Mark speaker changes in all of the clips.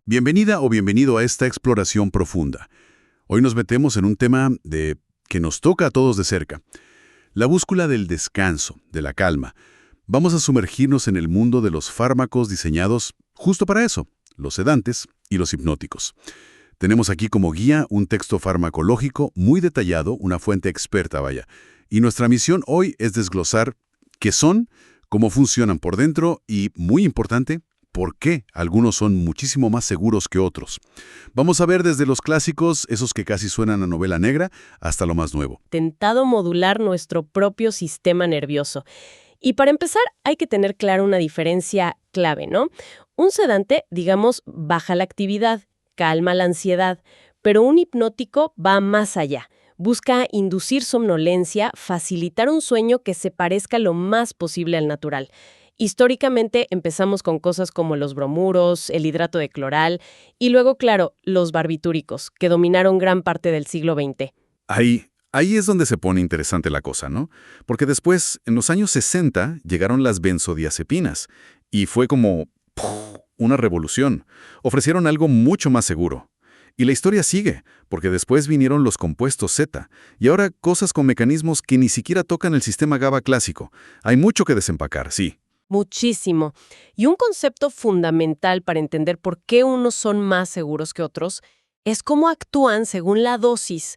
Speaker 1: Bienvenida o bienvenido a esta exploración profunda. Hoy nos metemos en un tema que nos toca a todos de cerca. La búsqueda del descanso, de la calma. Vamos a sumergirnos en el mundo de los fármacos diseñados justo para eso, los sedantes y los hipnóticos. Tenemos aquí como guía un texto farmacológico muy detallado, una fuente experta, vaya. Y nuestra misión hoy es desglosar qué son, cómo funcionan por dentro y, muy importante, por qué algunos son muchísimo más seguros que otros. Vamos a ver desde los clásicos, esos que casi suenan a novela negra, hasta lo más nuevo.
Speaker 2: Intentado modular nuestro propio sistema nervioso. Y para empezar, hay que tener clara una diferencia clave, ¿no? Un sedante, digamos, baja la actividad, calma la ansiedad, pero un hipnótico va más allá. Busca inducir somnolencia, facilitar un sueño que se parezca lo más posible al natural. Históricamente empezamos con cosas como los bromuros, el hidrato de cloral y luego, claro, los barbitúricos, que dominaron gran parte del siglo XX.
Speaker 1: Ahí es donde se pone interesante la cosa, ¿no? Porque después, en los años 60, llegaron las benzodiazepinas y fue como ¡puf! Una revolución. Ofrecieron algo mucho más seguro. Y la historia sigue, porque después vinieron los compuestos Z, y ahora cosas con mecanismos que ni siquiera tocan el sistema GABA clásico. Hay mucho que desempacar, sí.
Speaker 2: Muchísimo. Y un concepto fundamental para entender por qué unos son más seguros que otros es cómo actúan según la dosis.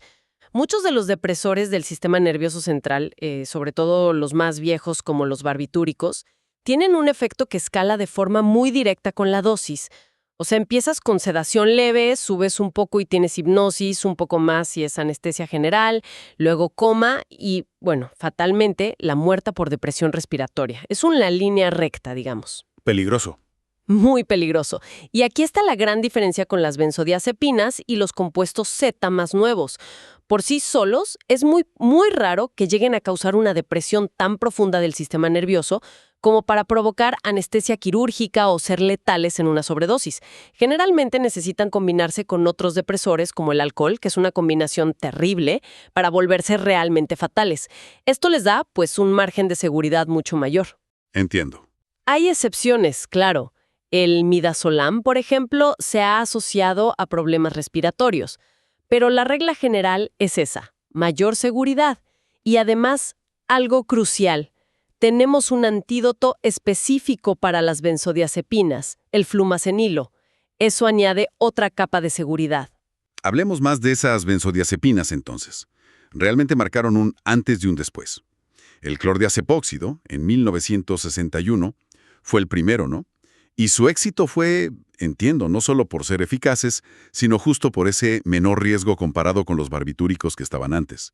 Speaker 2: Muchos de los depresores del sistema nervioso central, sobre todo los más viejos como los barbitúricos, tienen un efecto que escala de forma muy directa con la dosis. O sea, empiezas con sedación leve, subes un poco y tienes hipnosis, un poco más si es anestesia general, luego coma y, bueno, fatalmente, la muerte por depresión respiratoria. Es una línea recta, digamos.
Speaker 1: Peligroso.
Speaker 2: Muy peligroso. Y aquí está la gran diferencia con las benzodiazepinas y los compuestos Z más nuevos. Por sí solos, es muy, muy raro que lleguen a causar una depresión tan profunda del sistema nervioso como para provocar anestesia quirúrgica o ser letales en una sobredosis. Generalmente necesitan combinarse con otros depresores como el alcohol, que es una combinación terrible, para volverse realmente fatales. Esto les da, pues, un margen de seguridad mucho mayor.
Speaker 1: Entiendo.
Speaker 2: Hay excepciones, claro. El midazolam, por ejemplo, se ha asociado a problemas respiratorios. Pero la regla general es esa, mayor seguridad. Y además, algo crucial, tenemos un antídoto específico para las benzodiazepinas, el flumacenilo. Eso añade otra capa de seguridad.
Speaker 1: Hablemos más de esas benzodiazepinas entonces. Realmente marcaron un antes y un después. El clordiazepóxido, en 1961, fue el primero, ¿no? Y su éxito fue, entiendo, no solo por ser eficaces, sino justo por ese menor riesgo comparado con los barbitúricos que estaban antes.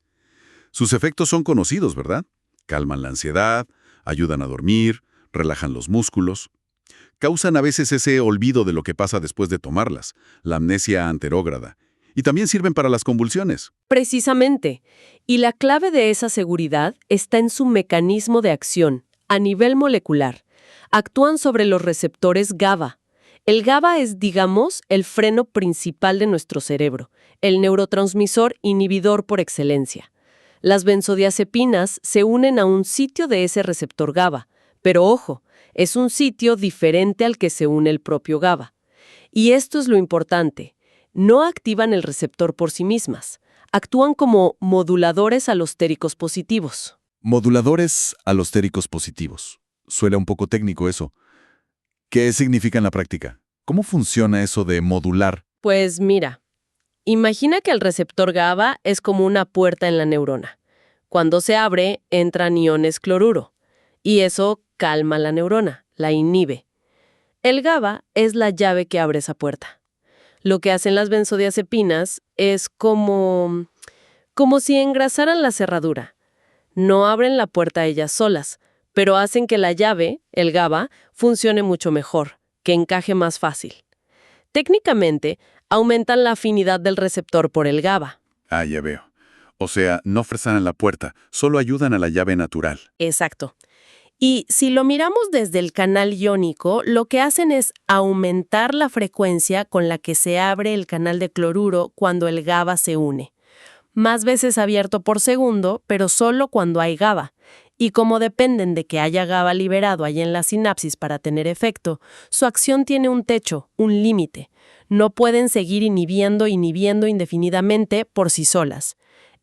Speaker 1: Sus efectos son conocidos, ¿verdad? Calman la ansiedad, ayudan a dormir, relajan los músculos. Causan a veces ese olvido de lo que pasa después de tomarlas, la amnesia anterógrada. Y también sirven para las convulsiones.
Speaker 2: Precisamente. Y la clave de esa seguridad está en su mecanismo de acción, a nivel molecular. Actúan sobre los receptores GABA. El GABA es, digamos, el freno principal de nuestro cerebro, el neurotransmisor inhibidor por excelencia. Las benzodiazepinas se unen a un sitio de ese receptor GABA, pero ojo, es un sitio diferente al que se une el propio GABA. Y esto es lo importante, no activan el receptor por sí mismas, actúan como moduladores alostéricos positivos.
Speaker 3: Moduladores alostéricos positivos. Suena un poco técnico eso. ¿Qué significa en la práctica? ¿Cómo funciona eso de modular?
Speaker 2: Pues mira, imagina que el receptor GABA es como una puerta en la neurona. Cuando se abre, entran iones cloruro, y eso calma la neurona, la inhibe. El GABA es la llave que abre esa puerta. Lo que hacen las benzodiazepinas es como si engrasaran la cerradura. No abren la puerta ellas solas, pero hacen que la llave, el GABA, funcione mucho mejor, que encaje más fácil. Técnicamente, aumentan la afinidad del receptor por el GABA.
Speaker 1: Ah, ya veo. O sea, no fresan la puerta, solo ayudan a la llave natural.
Speaker 2: Exacto. Y si lo miramos desde el canal iónico, lo que hacen es aumentar la frecuencia con la que se abre el canal de cloruro cuando el GABA se une. Más veces abierto por segundo, pero solo cuando hay GABA. Y como dependen de que haya GABA liberado ahí en la sinapsis para tener efecto, su acción tiene un techo, un límite. No pueden seguir inhibiendo indefinidamente por sí solas.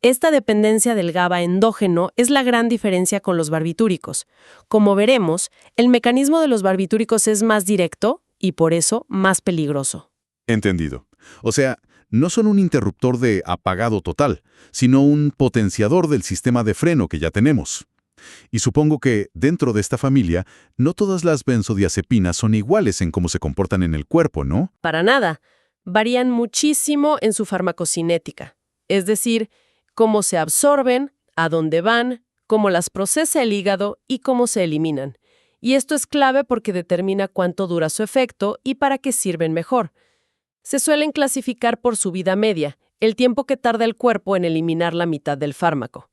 Speaker 2: Esta dependencia del GABA endógeno es la gran diferencia con los barbitúricos. Como veremos, el mecanismo de los barbitúricos es más directo y por eso más peligroso.
Speaker 1: Entendido. O sea, no son un interruptor de apagado total, sino un potenciador del sistema de freno que ya tenemos. Y supongo que, dentro de esta familia, no todas las benzodiazepinas son iguales en cómo se comportan en el cuerpo, ¿no?
Speaker 2: Para nada. Varían muchísimo en su farmacocinética, es decir, cómo se absorben, a dónde van, cómo las procesa el hígado y cómo se eliminan. Y esto es clave porque determina cuánto dura su efecto y para qué sirven mejor. Se suelen clasificar por su vida media, el tiempo que tarda el cuerpo en eliminar la mitad del fármaco.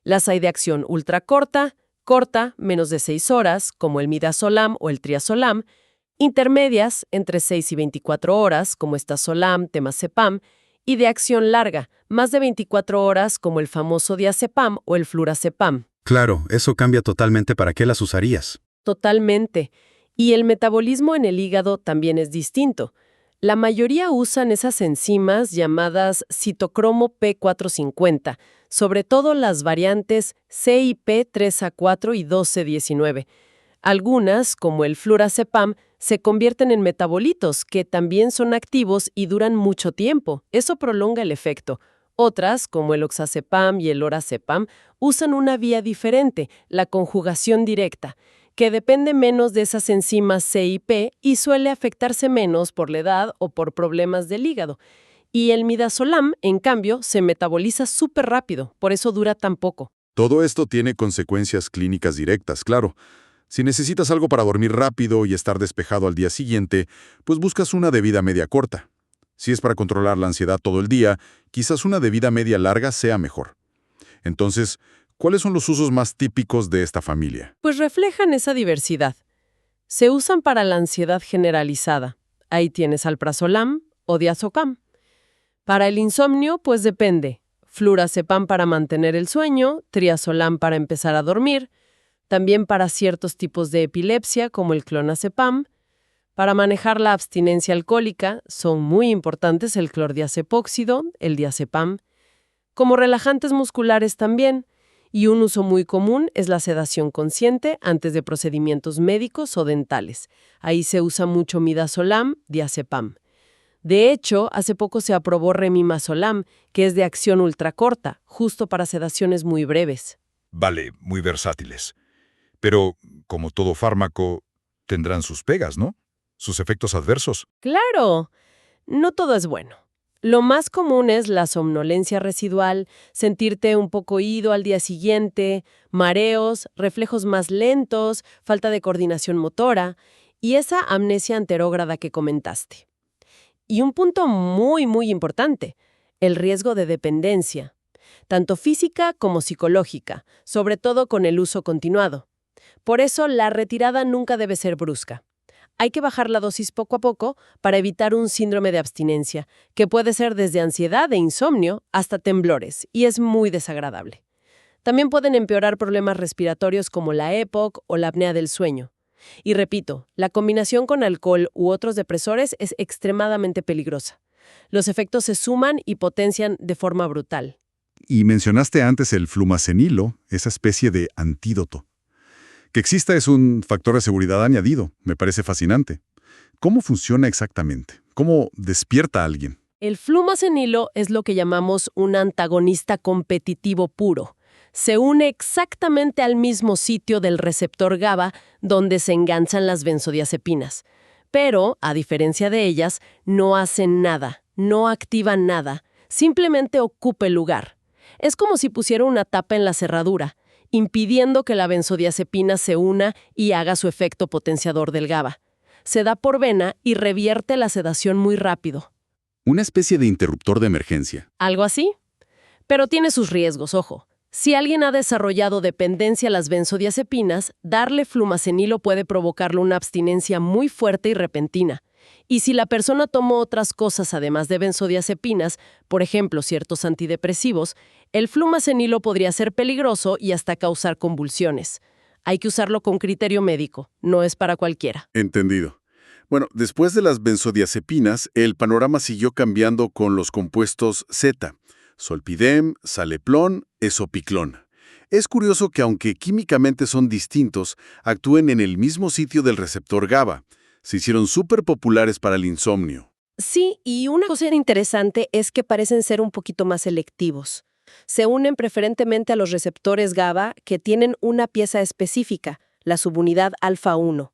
Speaker 2: Las hay de acción ultracorta, corta, menos de 6 horas, como el midazolam o el triazolam, intermedias, entre 6 y 24 horas, como estazolam, temazepam, y de acción larga, más de 24 horas, como el famoso diazepam o el flurazepam.
Speaker 4: Claro, eso cambia totalmente para qué las usarías.
Speaker 2: Totalmente. Y el metabolismo en el hígado también es distinto. La mayoría usan esas enzimas llamadas citocromo P450, sobre todo las variantes CYP3A4 y 1219. Algunas, como el flurazepam, se convierten en metabolitos que también son activos y duran mucho tiempo. Eso prolonga el efecto. Otras, como el oxazepam y el lorazepam, usan una vía diferente, la conjugación directa, que depende menos de esas enzimas CYP y suele afectarse menos por la edad o por problemas del hígado. Y el midazolam, en cambio, se metaboliza súper rápido, por eso dura tan poco.
Speaker 1: Todo esto tiene consecuencias clínicas directas, claro. Si necesitas algo para dormir rápido y estar despejado al día siguiente, pues buscas una de vida media corta. Si es para controlar la ansiedad todo el día, quizás una de vida media larga sea mejor. Entonces, ¿cuáles son los usos más típicos de esta familia?
Speaker 2: Pues reflejan esa diversidad. Se usan para la ansiedad generalizada. Ahí tienes alprazolam o diazepam. Para el insomnio, pues depende. Flurazepam para mantener el sueño, triazolam para empezar a dormir, también para ciertos tipos de epilepsia, como el clonazepam. Para manejar la abstinencia alcohólica, son muy importantes el clordiazepóxido, el diazepam. Como relajantes musculares también, y un uso muy común es la sedación consciente antes de procedimientos médicos o dentales. Ahí se usa mucho midazolam, diazepam. De hecho, hace poco se aprobó remimazolam, que es de acción ultracorta, justo para sedaciones muy breves.
Speaker 5: Vale, muy versátiles. Pero, como todo fármaco, tendrán sus pegas, ¿no? Sus efectos adversos.
Speaker 2: ¡Claro! No todo es bueno. Lo más común es la somnolencia residual, sentirte un poco ido al día siguiente, mareos, reflejos más lentos, falta de coordinación motora y esa amnesia anterógrada que comentaste. Y un punto muy, muy importante, el riesgo de dependencia, tanto física como psicológica, sobre todo con el uso continuado. Por eso, la retirada nunca debe ser brusca. Hay que bajar la dosis poco a poco para evitar un síndrome de abstinencia, que puede ser desde ansiedad e insomnio hasta temblores, y es muy desagradable. También pueden empeorar problemas respiratorios como la EPOC o la apnea del sueño. Y repito, la combinación con alcohol u otros depresores es extremadamente peligrosa. Los efectos se suman y potencian de forma brutal.
Speaker 1: Y mencionaste antes el flumacenilo, esa especie de antídoto. Que exista es un factor de seguridad añadido, me parece fascinante. ¿Cómo funciona exactamente? ¿Cómo despierta a alguien?
Speaker 2: El flumacenilo es lo que llamamos un antagonista competitivo puro. Se une exactamente al mismo sitio del receptor GABA donde se enganchan las benzodiazepinas. Pero, a diferencia de ellas, no hacen nada, no activan nada, simplemente ocupa el lugar. Es como si pusiera una tapa en la cerradura, impidiendo que la benzodiazepina se una y haga su efecto potenciador del GABA. Se da por vena y revierte la sedación muy rápido.
Speaker 1: Una especie de interruptor de emergencia.
Speaker 2: ¿Algo así? Pero tiene sus riesgos, ojo. Si alguien ha desarrollado dependencia a las benzodiazepinas, darle flumacenilo puede provocarle una abstinencia muy fuerte y repentina. Y si la persona tomó otras cosas además de benzodiazepinas, por ejemplo, ciertos antidepresivos, El flumacenilo podría ser peligroso y hasta causar convulsiones. Hay que usarlo con criterio médico, no es para cualquiera.
Speaker 1: Entendido. Bueno, después de las benzodiazepinas, el panorama siguió cambiando con los compuestos Z, solpidem, saleplón, esopiclón. Es curioso que aunque químicamente son distintos, actúen en el mismo sitio del receptor GABA. Se hicieron súper populares para el insomnio.
Speaker 2: Sí, y una cosa interesante es que parecen ser un poquito más selectivos. Se unen preferentemente a los receptores GABA que tienen una pieza específica, la subunidad alfa 1.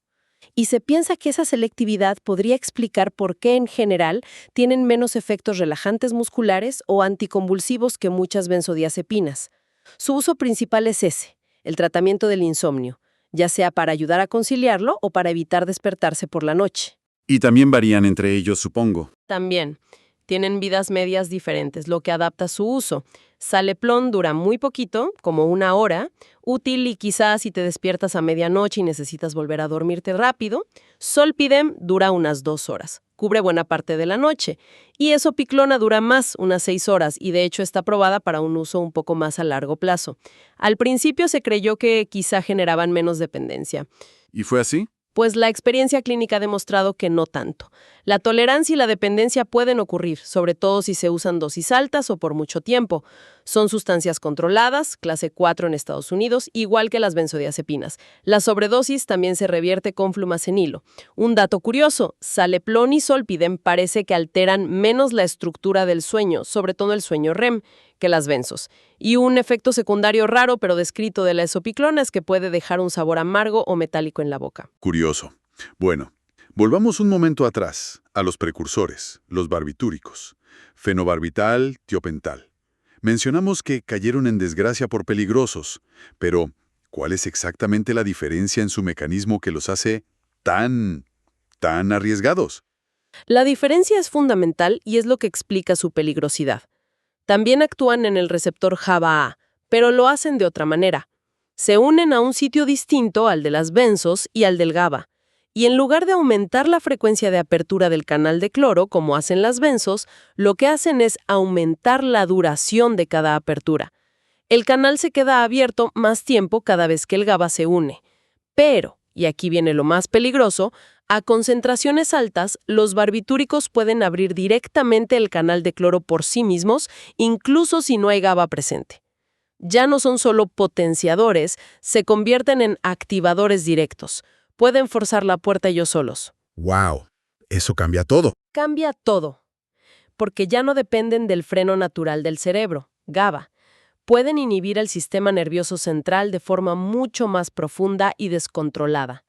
Speaker 2: Y se piensa que esa selectividad podría explicar por qué en general tienen menos efectos relajantes musculares o anticonvulsivos que muchas benzodiazepinas. Su uso principal es ese, el tratamiento del insomnio, ya sea para ayudar a conciliarlo o para evitar despertarse por la noche.
Speaker 1: Y también varían entre ellos, supongo.
Speaker 2: También, tienen vidas medias diferentes, lo que adapta su uso. Saleplón dura muy poquito, como 1 hora, útil y quizás si te despiertas a medianoche y necesitas volver a dormirte rápido. Solpidem dura unas 2 horas, cubre buena parte de la noche. Y esopiclona dura más, unas 6 horas, y de hecho está probada para un uso un poco más a largo plazo. Al principio se creyó que quizá generaban menos dependencia.
Speaker 1: ¿Y fue así?
Speaker 2: Pues la experiencia clínica ha demostrado que no tanto. La tolerancia y la dependencia pueden ocurrir, sobre todo si se usan dosis altas o por mucho tiempo. Son sustancias controladas, clase 4 en Estados Unidos, igual que las benzodiazepinas. La sobredosis también se revierte con flumacenilo. Un dato curioso, saleplón y solpidem parece que alteran menos la estructura del sueño, sobre todo el sueño REM, que las benzos. Y un efecto secundario raro pero descrito de la esopiclona es que puede dejar un sabor amargo o metálico en la boca.
Speaker 1: Curioso. Bueno, volvamos un momento atrás, a los precursores, los barbitúricos. Fenobarbital, tiopental. Mencionamos que cayeron en desgracia por peligrosos, pero ¿cuál es exactamente la diferencia en su mecanismo que los hace tan arriesgados?
Speaker 2: La diferencia es fundamental y es lo que explica su peligrosidad. También actúan en el receptor GABA-A, pero lo hacen de otra manera. Se unen a un sitio distinto al de las benzos y al del GABA. Y en lugar de aumentar la frecuencia de apertura del canal de cloro, como hacen las benzos, lo que hacen es aumentar la duración de cada apertura. El canal se queda abierto más tiempo cada vez que el GABA se une. Pero, y aquí viene lo más peligroso, a concentraciones altas, los barbitúricos pueden abrir directamente el canal de cloro por sí mismos, incluso si no hay GABA presente. Ya no son solo potenciadores, se convierten en activadores directos. Pueden forzar la puerta ellos solos.
Speaker 4: ¡Wow! Eso cambia todo.
Speaker 2: Cambia todo, porque ya no dependen del freno natural del cerebro, GABA. Pueden inhibir el sistema nervioso central de forma mucho más profunda y descontrolada.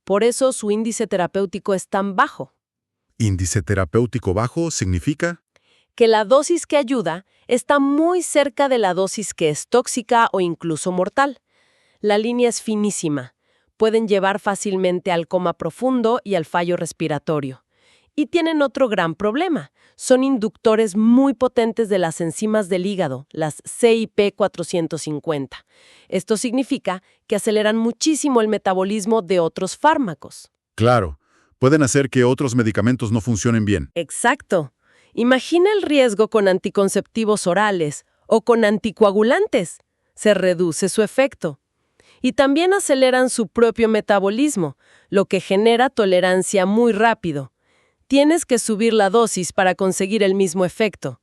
Speaker 2: Por eso su índice terapéutico es tan bajo.
Speaker 4: ¿Índice terapéutico bajo significa?
Speaker 2: Que la dosis que ayuda está muy cerca de la dosis que es tóxica o incluso mortal. La línea es finísima. Pueden llevar fácilmente al coma profundo y al fallo respiratorio. Y tienen otro gran problema. Son inductores muy potentes de las enzimas del hígado, las CYP450. Esto significa que aceleran muchísimo el metabolismo de otros fármacos.
Speaker 4: Claro, pueden hacer que otros medicamentos no funcionen bien.
Speaker 2: Exacto. Imagina el riesgo con anticonceptivos orales o con anticoagulantes. Se reduce su efecto. Y también aceleran su propio metabolismo, lo que genera tolerancia muy rápido. Tienes que subir la dosis para conseguir el mismo efecto.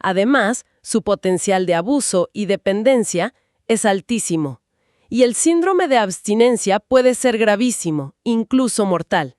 Speaker 2: Además, su potencial de abuso y dependencia es altísimo. Y el síndrome de abstinencia puede ser gravísimo, incluso mortal.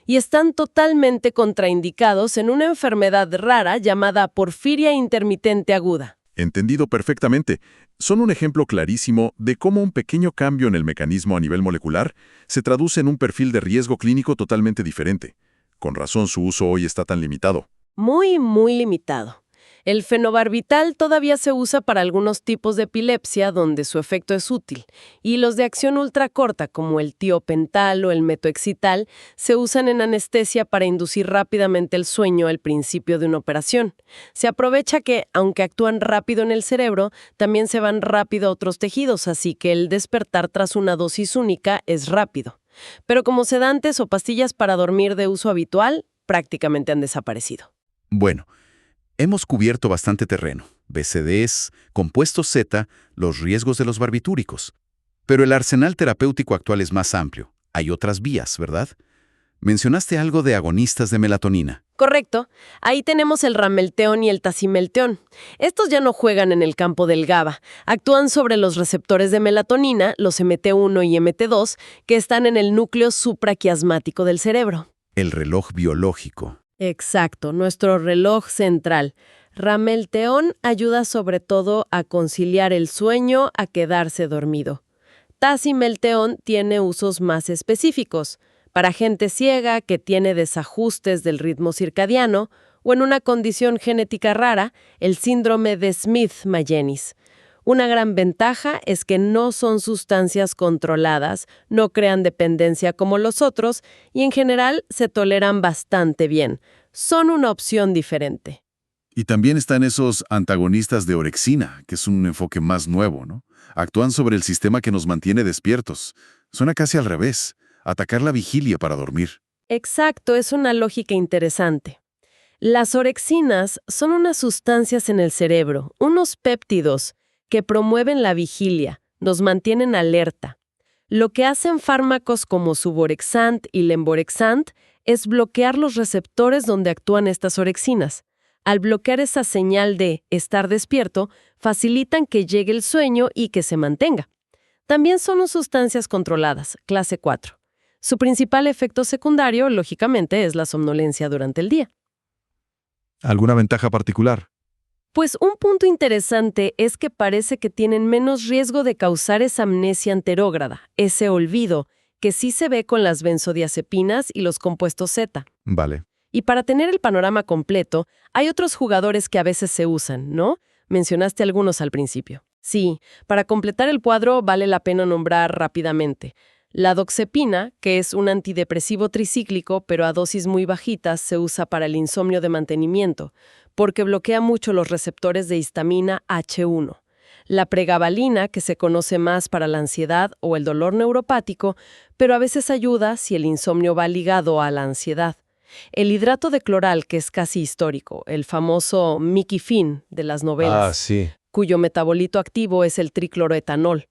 Speaker 2: Y están totalmente contraindicados en una enfermedad rara llamada porfiria intermitente aguda.
Speaker 3: Entendido perfectamente. Son un ejemplo clarísimo de cómo un pequeño cambio en el mecanismo a nivel molecular se traduce en un perfil de riesgo clínico totalmente diferente. Con razón su uso hoy está tan limitado.
Speaker 2: Muy, muy limitado. El fenobarbital todavía se usa para algunos tipos de epilepsia donde su efecto es útil, y los de acción ultracorta, como el tiopental o el metoexital, se usan en anestesia para inducir rápidamente el sueño al principio de una operación. Se aprovecha que, aunque actúan rápido en el cerebro, también se van rápido a otros tejidos, así que el despertar tras una dosis única es rápido. Pero como sedantes o pastillas para dormir de uso habitual, prácticamente han desaparecido.
Speaker 1: Bueno, hemos cubierto bastante terreno, BCDs, compuestos Z, los riesgos de los barbitúricos. Pero el arsenal terapéutico actual es más amplio. Hay otras vías, ¿verdad? Mencionaste algo de agonistas de melatonina.
Speaker 2: Correcto. Ahí tenemos el ramelteón y el tacimelteón. Estos ya no juegan en el campo del GABA. Actúan sobre los receptores de melatonina, los MT1 y MT2, que están en el núcleo supraquiasmático del cerebro.
Speaker 1: El reloj biológico.
Speaker 2: Exacto, nuestro reloj central. Ramelteón ayuda sobre todo a conciliar el sueño, a quedarse dormido. Tacimelteón tiene usos más específicos. Para gente ciega que tiene desajustes del ritmo circadiano o en una condición genética rara, el síndrome de Smith-Magenis. Una gran ventaja es que no son sustancias controladas, no crean dependencia como los otros y en general se toleran bastante bien. Son una opción diferente.
Speaker 4: Y también están esos antagonistas de orexina, que es un enfoque más nuevo, ¿no? Actúan sobre el sistema que nos mantiene despiertos. Suena casi al revés. Atacar la vigilia para dormir.
Speaker 2: Exacto, es una lógica interesante. Las orexinas son unas sustancias en el cerebro, unos péptidos que promueven la vigilia, nos mantienen alerta. Lo que hacen fármacos como Suvorexant y Lemborexant es bloquear los receptores donde actúan estas orexinas. Al bloquear esa señal de estar despierto, facilitan que llegue el sueño y que se mantenga. También son sustancias controladas, clase 4. Su principal efecto secundario, lógicamente, es la somnolencia durante el día.
Speaker 3: ¿Alguna ventaja particular?
Speaker 2: Pues un punto interesante es que parece que tienen menos riesgo de causar esa amnesia anterógrada, ese olvido, que sí se ve con las benzodiazepinas y los compuestos Z.
Speaker 3: Vale.
Speaker 2: Y para tener el panorama completo, hay otros jugadores que a veces se usan, ¿no? Mencionaste algunos al principio. Sí, para completar el cuadro vale la pena nombrar rápidamente. La doxepina, que es un antidepresivo tricíclico, pero a dosis muy bajitas, se usa para el insomnio de mantenimiento, porque bloquea mucho los receptores de histamina H1. La pregabalina, que se conoce más para la ansiedad o el dolor neuropático, pero a veces ayuda si el insomnio va ligado a la ansiedad. El hidrato de cloral, que es casi histórico, el famoso Miquifin de las novelas,
Speaker 3: sí.
Speaker 2: cuyo metabolito activo es el tricloroetanol.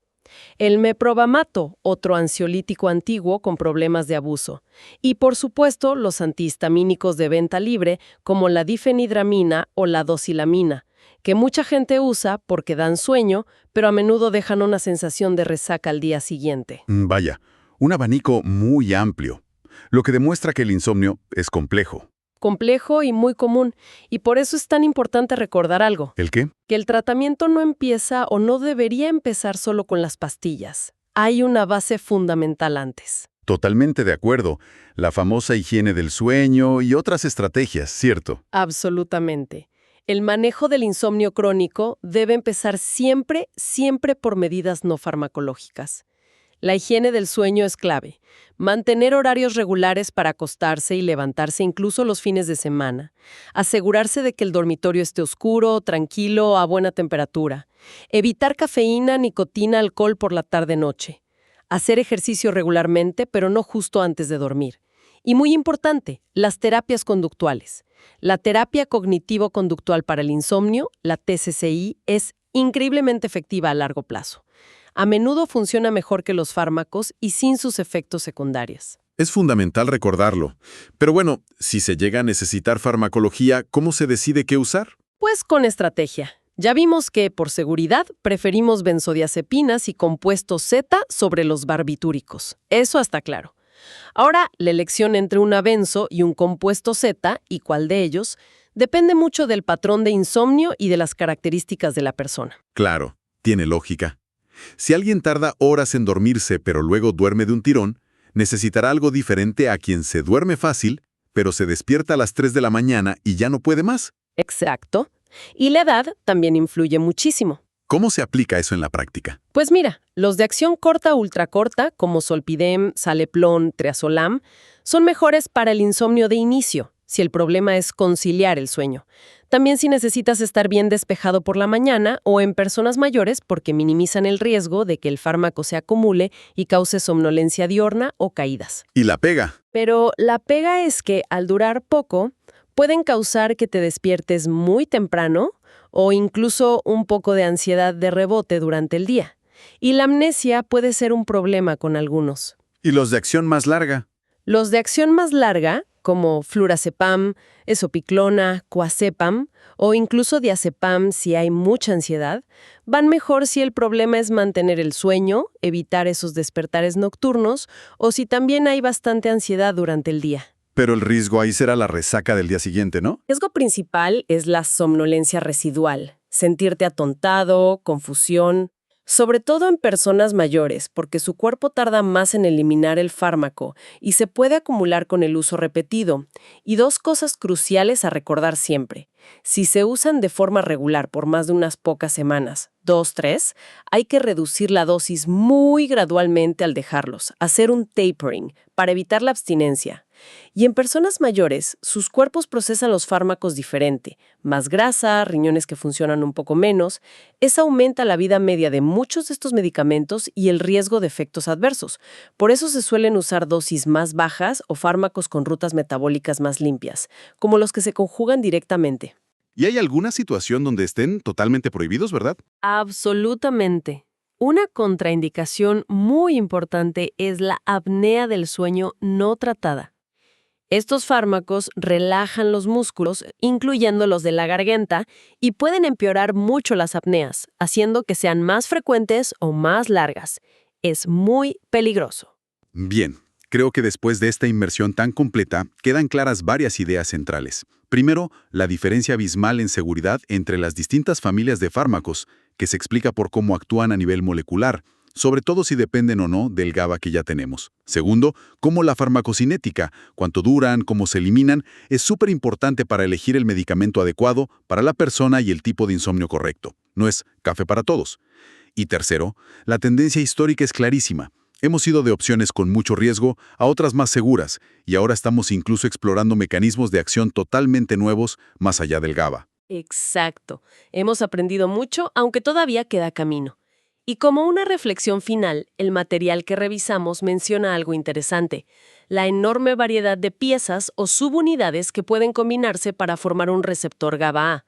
Speaker 2: El meprobamato, otro ansiolítico antiguo con problemas de abuso. Y, por supuesto, los antihistamínicos de venta libre, como la difenhidramina o la dosilamina, que mucha gente usa porque dan sueño, pero a menudo dejan una sensación de resaca al día siguiente.
Speaker 4: Vaya, un abanico muy amplio, lo que demuestra que el insomnio es complejo.
Speaker 2: Complejo y muy común, y por eso es tan importante recordar algo.
Speaker 4: ¿El qué?
Speaker 2: Que el tratamiento no empieza o no debería empezar solo con las pastillas. Hay una base fundamental antes.
Speaker 4: Totalmente de acuerdo. La famosa higiene del sueño y otras estrategias, ¿cierto?
Speaker 2: Absolutamente. El manejo del insomnio crónico debe empezar siempre por medidas no farmacológicas. La higiene del sueño es clave. Mantener horarios regulares para acostarse y levantarse incluso los fines de semana. Asegurarse de que el dormitorio esté oscuro, tranquilo, a buena temperatura. Evitar cafeína, nicotina, alcohol por la tarde-noche. Hacer ejercicio regularmente, pero no justo antes de dormir. Y muy importante, las terapias conductuales. La terapia cognitivo-conductual para el insomnio, la TCCI, es increíblemente efectiva a largo plazo. A menudo funciona mejor que los fármacos y sin sus efectos secundarios.
Speaker 4: Es fundamental recordarlo. Pero bueno, si se llega a necesitar farmacología, ¿cómo se decide qué usar?
Speaker 2: Pues con estrategia. Ya vimos que, por seguridad, preferimos benzodiazepinas y compuestos Z sobre los barbitúricos. Eso está claro. Ahora, la elección entre una benzo y un compuesto Z, y cuál de ellos, depende mucho del patrón de insomnio y de las características de la persona.
Speaker 4: Claro, tiene lógica. Si alguien tarda horas en dormirse pero luego duerme de un tirón, necesitará algo diferente a quien se duerme fácil, pero se despierta a las 3 de la mañana y ya no puede más.
Speaker 2: Exacto. Y la edad también influye muchísimo.
Speaker 4: ¿Cómo se aplica eso en la práctica?
Speaker 2: Pues mira, los de acción corta o ultracorta, como Solpidem, Saleplon, Triazolam, son mejores para el insomnio de inicio, si el problema es conciliar el sueño. También si necesitas estar bien despejado por la mañana o en personas mayores porque minimizan el riesgo de que el fármaco se acumule y cause somnolencia diurna o caídas.
Speaker 4: ¿Y la pega?
Speaker 2: Pero la pega es que, al durar poco, pueden causar que te despiertes muy temprano o incluso un poco de ansiedad de rebote durante el día. Y la amnesia puede ser un problema con algunos.
Speaker 4: ¿Y los de acción más larga?
Speaker 2: Los de acción más larga, como flurazepam, esopiclona, coazepam o incluso diazepam si hay mucha ansiedad, van mejor si el problema es mantener el sueño, evitar esos despertares nocturnos o si también hay bastante ansiedad durante el día.
Speaker 4: Pero el riesgo ahí será la resaca del día siguiente, ¿no?
Speaker 2: El riesgo principal es la somnolencia residual, sentirte atontado, confusión, sobre todo en personas mayores, porque su cuerpo tarda más en eliminar el fármaco y se puede acumular con el uso repetido. Y dos cosas cruciales a recordar siempre. Si se usan de forma regular por más de unas pocas semanas, 2, 3, hay que reducir la dosis muy gradualmente al dejarlos, hacer un tapering para evitar la abstinencia. Y en personas mayores, sus cuerpos procesan los fármacos diferente. Más grasa, riñones que funcionan un poco menos. Eso aumenta la vida media de muchos de estos medicamentos y el riesgo de efectos adversos. Por eso se suelen usar dosis más bajas o fármacos con rutas metabólicas más limpias, como los que se conjugan directamente.
Speaker 4: ¿Y hay alguna situación donde estén totalmente prohibidos, verdad?
Speaker 2: Absolutamente. Una contraindicación muy importante es la apnea del sueño no tratada. Estos fármacos relajan los músculos, incluyendo los de la garganta, y pueden empeorar mucho las apneas, haciendo que sean más frecuentes o más largas. Es muy peligroso.
Speaker 4: Bien, creo que después de esta inmersión tan completa, quedan claras varias ideas centrales. Primero, la diferencia abismal en seguridad entre las distintas familias de fármacos, que se explica por cómo actúan a nivel molecular, sobre todo si dependen o no del GABA que ya tenemos. Segundo, cómo la farmacocinética, cuánto duran, cómo se eliminan, es súper importante para elegir el medicamento adecuado para la persona y el tipo de insomnio correcto. No es café para todos. Y tercero, la tendencia histórica es clarísima. Hemos ido de opciones con mucho riesgo a otras más seguras, y ahora estamos incluso explorando mecanismos de acción totalmente nuevos más allá del GABA.
Speaker 2: Exacto. Hemos aprendido mucho, aunque todavía queda camino. Y como una reflexión final, el material que revisamos menciona algo interesante: la enorme variedad de piezas o subunidades que pueden combinarse para formar un receptor GABA-A.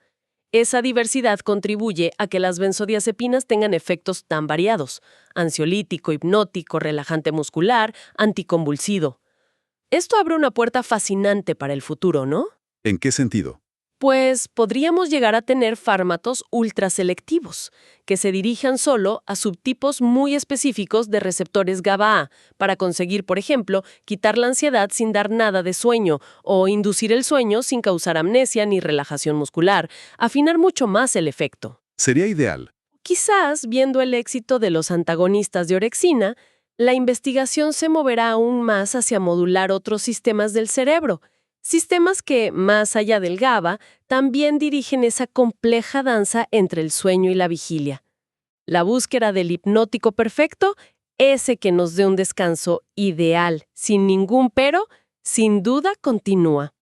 Speaker 2: Esa diversidad contribuye a que las benzodiazepinas tengan efectos tan variados: ansiolítico, hipnótico, relajante muscular, anticonvulsivo. Esto abre una puerta fascinante para el futuro, ¿no?
Speaker 4: ¿En qué sentido?
Speaker 2: Pues podríamos llegar a tener fármacos ultraselectivos, que se dirijan solo a subtipos muy específicos de receptores GABA-A, para conseguir, por ejemplo, quitar la ansiedad sin dar nada de sueño, o inducir el sueño sin causar amnesia ni relajación muscular, afinar mucho más el efecto.
Speaker 4: Sería ideal.
Speaker 2: Quizás, viendo el éxito de los antagonistas de orexina, la investigación se moverá aún más hacia modular otros sistemas del cerebro. Sistemas que, más allá del GABA, también dirigen esa compleja danza entre el sueño y la vigilia. La búsqueda del hipnótico perfecto, ese que nos dé un descanso ideal, sin ningún pero, sin duda continúa.